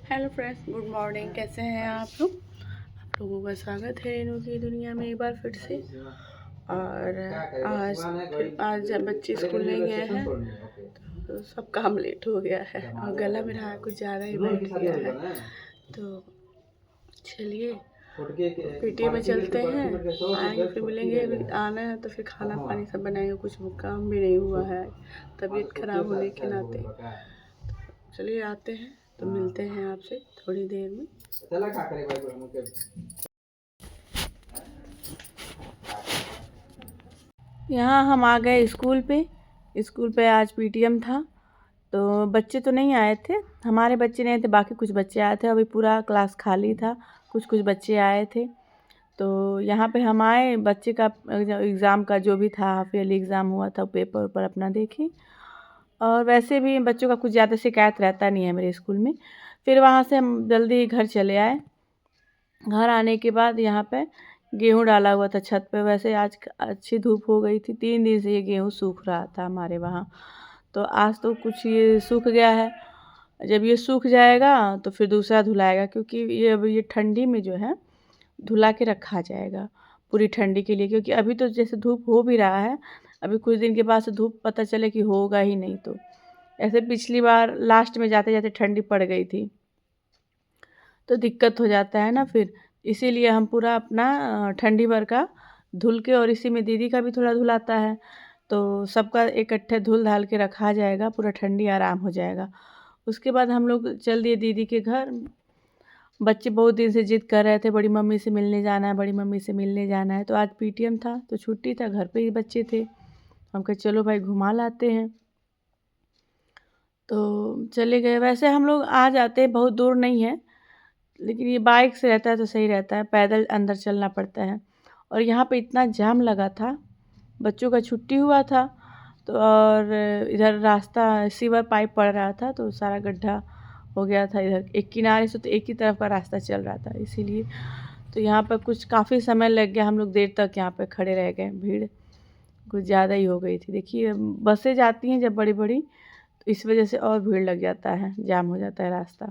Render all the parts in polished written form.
Hello friends, good morning. कैसे हैं आप लोग? आप लोगों का स्वागत है रेनू की दुनिया में एक बार फिर से। और आज जब बच्चे स्कूल नहीं गए हैं तो सब काम लेट हो गया है और गला मेरा कुछ ज़्यादा ही बैठ गया है। तो चलिए पीटी में चलते हैं, आएंगे फिर मिलेंगे। अभी आना है तो फिर खाना पानी सब बनाएंगे, कुछ काम भी नहीं हुआ है तबीयत खराब होने के नाते। चलिए आते हैं तो मिलते हैं आपसे थोड़ी देर में। यहाँ हम आ गए स्कूल पे। स्कूल पे आज पीटीएम था तो बच्चे तो नहीं आए थे, हमारे बच्चे नहीं थे, बाकी कुछ बच्चे आए थे। अभी पूरा क्लास खाली था, कुछ कुछ बच्चे आए थे। तो यहाँ पे हम आए, बच्चे का एग्ज़ाम का जो भी था, हाफ ईयरली एग्ज़ाम हुआ था, पेपर ऊपर अपना देखे। और वैसे भी बच्चों का कुछ ज़्यादा शिकायत रहता नहीं है मेरे स्कूल में। फिर वहाँ से हम जल्दी घर चले आए। घर आने के बाद यहाँ पे गेहूँ डाला हुआ था छत पे। वैसे आज अच्छी धूप हो गई थी, 3 दिन से ये गेहूँ सूख रहा था हमारे वहाँ। तो आज तो कुछ ये सूख गया है। जब ये सूख जाएगा तो फिर दूसरा धुलाएगा, क्योंकि ये अब ये ठंडी में जो है धुला के रखा जाएगा पूरी ठंडी के लिए। क्योंकि अभी तो जैसे धूप हो भी रहा है, अभी कुछ दिन के बाद से धूप पता चले कि होगा ही नहीं। तो ऐसे पिछली बार लास्ट में जाते जाते ठंडी पड़ गई थी तो दिक्कत हो जाता है ना फिर। इसीलिए हम पूरा अपना ठंडी भर का धुल के, और इसी में दीदी का भी थोड़ा धुलाता है, तो सबका इकट्ठे धुल धाल के रखा जाएगा, पूरा ठंडी आराम हो जाएगा। उसके बाद हम लोग चल दिए दीदी के घर। बच्चे बहुत दिन से जिद कर रहे थे, बड़ी मम्मी से मिलने जाना है, बड़ी मम्मी से मिलने जाना है। तो आज पीटीएम था तो छुट्टी था, घर पे ही बच्चे थे। हम कहे चलो भाई घुमा लाते हैं, तो चले गए। वैसे हम लोग आ जाते हैं, बहुत दूर नहीं है, लेकिन ये बाइक से रहता है तो सही रहता है, पैदल अंदर चलना पड़ता है। और यहाँ पे इतना जाम लगा था, बच्चों का छुट्टी हुआ था तो, और इधर रास्ता सीवर पाइप पड़ रहा था तो सारा गड्ढा हो गया था इधर एक किनारे से, तो एक ही तरफ का रास्ता चल रहा था, इसीलिए तो यहाँ पर कुछ काफ़ी समय लग गया। हम लोग देर तक यहाँ पे खड़े रह गए, भीड़ कुछ ज़्यादा ही हो गई थी। देखिए बसें जाती हैं जब बड़ी बड़ी, तो इस वजह से और भीड़ लग जाता है, जाम हो जाता है रास्ता।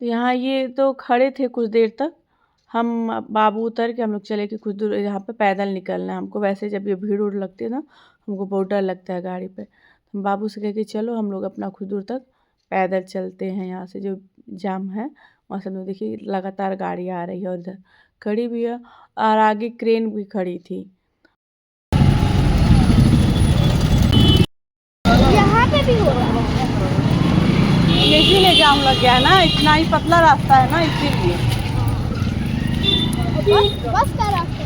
तो यहाँ ये तो खड़े थे कुछ देर तक। हम बाबू उतर के हम लोग चले कि कुछ दूर यहाँ पे पैदल निकलना है हमको। वैसे जब ये भीड़ उड़ लगती है ना, हमको बहुत डर लगता है गाड़ी पे। हम बाबू से कहे कि चलो हम लोग अपना कुछ दूर तक पैदल चलते हैं, यहाँ से जो जाम है वहाँ से। हम लोग देखिए लगातार गाड़ी आ रही है और इधर खड़ी भी है, और आगे क्रेन भी खड़ी थी। यहाँ पे भी हो रहा है, इसीलिए जाम लग गया है ना, इतना ही पतला रास्ता है ना, इसीलिए। बस का रास्ता।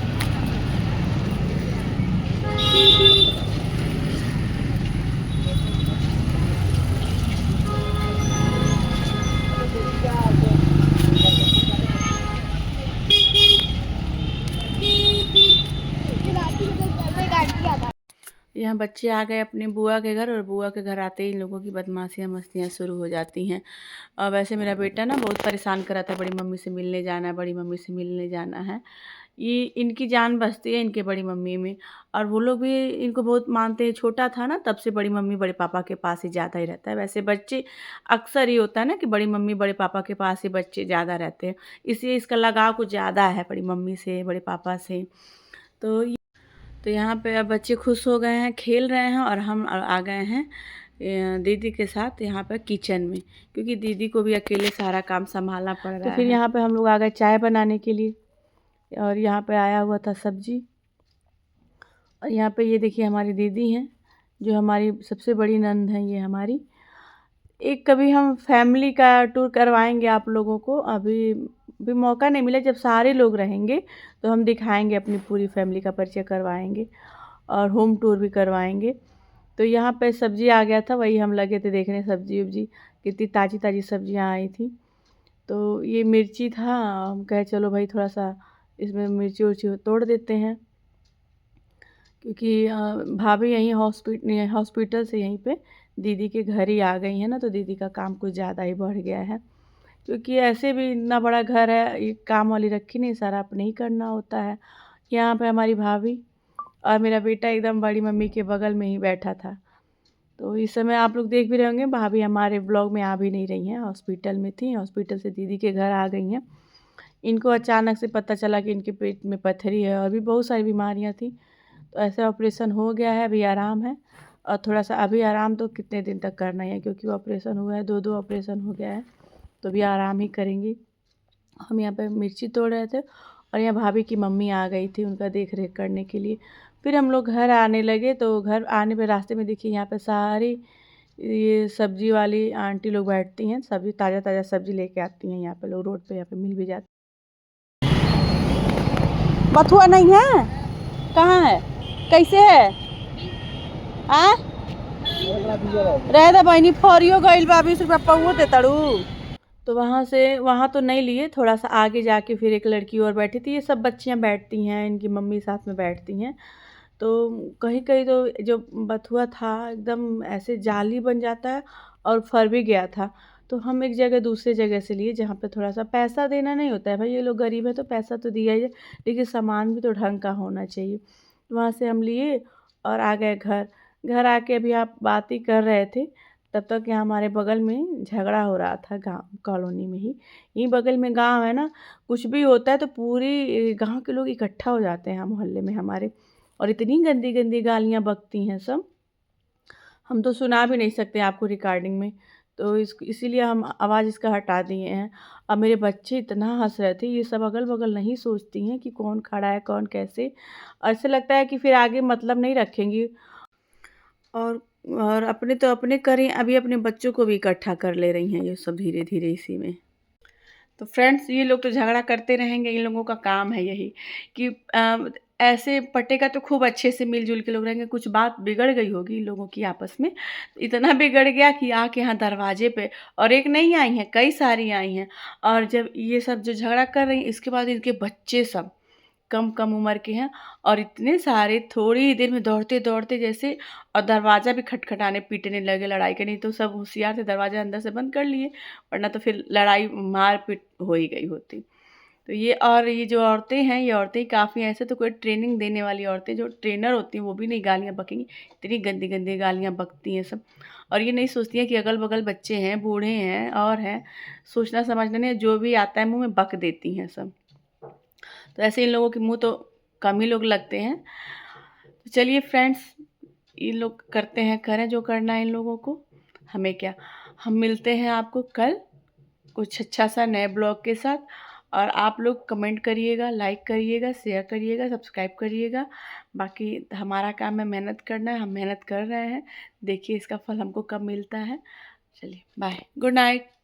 यहाँ बच्चे आ गए अपनी बुआ के घर, और बुआ के घर आते ही इन लोगों की बदमाशियाँ मस्तियाँ शुरू हो जाती हैं। और वैसे मेरा बेटा ना बहुत परेशान कर रहा था, बड़ी मम्मी से मिलने जाना है, बड़ी मम्मी से मिलने जाना है। ये इनकी जान बसती है इनके बड़ी मम्मी में, और वो लोग भी इनको बहुत मानते हैं। छोटा था ना तब से बड़ी मम्मी बड़े पापा के पास ही ज़्यादा ही रहता है। वैसे बच्चे अक्सर ही होता है ना कि बड़ी मम्मी बड़े पापा के पास ही बच्चे ज़्यादा रहते हैं, इसलिए इसका लगाव कुछ ज़्यादा है बड़ी मम्मी से, बड़े पापा से। तो यहाँ पे अब बच्चे खुश हो गए हैं, खेल रहे हैं, और हम आ गए हैं दीदी के साथ यहाँ पे किचन में, क्योंकि दीदी को भी अकेले सारा काम संभालना पड़ रहा है। तो फिर यहाँ पे हम लोग आ गए चाय बनाने के लिए, और यहाँ पे आया हुआ था सब्जी। और यहाँ पे ये देखिए हमारी दीदी हैं, जो हमारी सबसे बड़ी नंद हैं ये हमारी। एक कभी हम फैमिली का टूर करवाएंगे आप लोगों को, अभी भी मौका नहीं मिला। जब सारे लोग रहेंगे तो हम दिखाएंगे, अपनी पूरी फैमिली का परिचय करवाएंगे और होम टूर भी करवाएंगे। तो यहाँ पे सब्ज़ी आ गया था, वही हम लगे थे देखने, सब्ज़ी उब्जी कितनी ताज़ी ताज़ी सब्जियाँ आई थी। तो ये मिर्ची था, हम कहे चलो भाई थोड़ा सा इसमें मिर्ची उर्ची तोड़ देते हैं, क्योंकि भाभी यहीं हॉस्पिटल से यहीं पे दीदी के घर ही आ गई हैं ना, तो दीदी का काम कुछ ज़्यादा ही बढ़ गया है। क्योंकि ऐसे भी इतना बड़ा घर है, ये काम वाली रखी नहीं, सारा अपने ही करना होता है। यहाँ पे हमारी भाभी और मेरा बेटा एकदम बड़ी मम्मी के बगल में ही बैठा था। तो इस समय आप लोग देख भी रहे होंगे, भाभी हमारे ब्लॉग में आ भी नहीं रही हैं, हॉस्पिटल में थी, हॉस्पिटल से दीदी के घर आ गई हैं। इनको अचानक से पता चला कि इनके पेट में पत्थरी है और भी बहुत सारी बीमारियां थी, तो ऐसे ऑपरेशन हो गया है, अभी आराम है। और थोड़ा सा अभी आराम तो कितने दिन तक करना ही है, क्योंकि ऑपरेशन हुआ है, 2 ऑपरेशन हो गया है, तो भी आराम ही करेंगी। हम यहाँ पे मिर्ची तोड़ रहे थे और यहाँ भाभी की मम्मी आ गई थी उनका देख रेख करने के लिए। फिर हम लोग घर आने लगे, तो घर आने पे रास्ते में देखिए यहाँ पे सारी ये सब्जी वाली आंटी लोग बैठती हैं, सब्जी ताज़ा ताज़ा सब्जी लेके आती हैं यहाँ पे लोग, रोड पे यहाँ पे मिल भी जाती। बथुआ नहीं है, कहाँ है, कैसे है आ रह दा बहनी फरियो गइल बा, 20 रुपया पौवो दे तड़ू। तो वहाँ तो नहीं लिए, थोड़ा सा आगे जाके फिर एक लड़की और बैठी थी, ये सब बच्चियाँ बैठती हैं, इनकी मम्मी साथ में बैठती हैं। तो कहीं कहीं तो जो बथुआ था एकदम ऐसे जाली बन जाता है और फर भी गया था। तो हम एक जगह दूसरे जगह से लिए जहाँ पे थोड़ा सा पैसा देना नहीं होता है, भाई ये लोग गरीब है तो पैसा तो दिया ही है, लेकिन सामान भी तो ढंग का होना चाहिए। वहाँ से हम लिए और आ गए घर। घर आके अभी आप बात ही कर रहे थे, तब तक यहाँ हमारे बगल में झगड़ा हो रहा था, गाँव कॉलोनी में ही, यहीं बगल में गाँव है ना, कुछ भी होता है तो पूरी गाँव के लोग इकट्ठा हो जाते हैं मोहल्ले में हमारे, और इतनी गंदी गंदी गालियाँ बकती हैं सब, हम तो सुना भी नहीं सकते आपको रिकॉर्डिंग में। तो इसीलिए हम आवाज़ इसका हटा दिए हैं। अब मेरे बच्चे इतना हंस रहे थे, ये सब अगल बगल नहीं सोचती हैं कि कौन खड़ा है कौन कैसे, ऐसे लगता है कि फिर आगे मतलब नहीं रखेंगी। और अपने तो अपने करें, अभी अपने बच्चों को भी इकट्ठा कर ले रही हैं ये सब धीरे धीरे इसी में। तो फ्रेंड्स ये लोग तो झगड़ा करते रहेंगे, इन लोगों का काम है यही कि ऐसे पटेगा तो खूब अच्छे से मिलजुल के लोग रहेंगे। कुछ बात बिगड़ गई होगी इन लोगों की आपस में, इतना बिगड़ गया कि आके यहाँ दरवाजे पे, और एक नहीं आई हैं, कई सारी आई हैं। और जब ये सब जो झगड़ा कर रही हैं, इसके बाद इनके बच्चे सब कम कम उम्र के हैं और इतने सारे थोड़ी ही देर में दौड़ते दौड़ते जैसे, और दरवाज़ा भी खटखटाने पीटने लगे लड़ाई के, नहीं तो सब होशियार थे, दरवाज़ा अंदर से बंद कर लिए, वरना तो फिर लड़ाई मार पीट हो ही गई होती। तो ये जो औरतें हैं, ये औरतें काफ़ी, ऐसे तो कोई ट्रेनिंग देने वाली औरतें जो ट्रेनर होती हैं वो भी नहीं गालियाँ बकेंगी, इतनी गंदी गंदी गालियाँ बकती हैं सब। और ये नहीं सोचती हैं कि अगल बगल बच्चे हैं, बूढ़े हैं और हैं, सोचना समझना नहीं, जो भी आता है मुँह में बक देती हैं सब। तो ऐसे इन लोगों के मुंह तो कम ही लोग लगते हैं। तो चलिए फ्रेंड्स, ये लोग करते हैं, करें जो करना है इन लोगों को, हमें क्या। हम मिलते हैं आपको कल कुछ अच्छा सा नए ब्लॉग के साथ, और आप लोग कमेंट करिएगा, लाइक करिएगा, शेयर करिएगा, सब्सक्राइब करिएगा। बाकी हमारा काम है मेहनत करना है, हम मेहनत कर रहे हैं, देखिए इसका फल हमको कब मिलता है। चलिए बाय, गुड नाइट।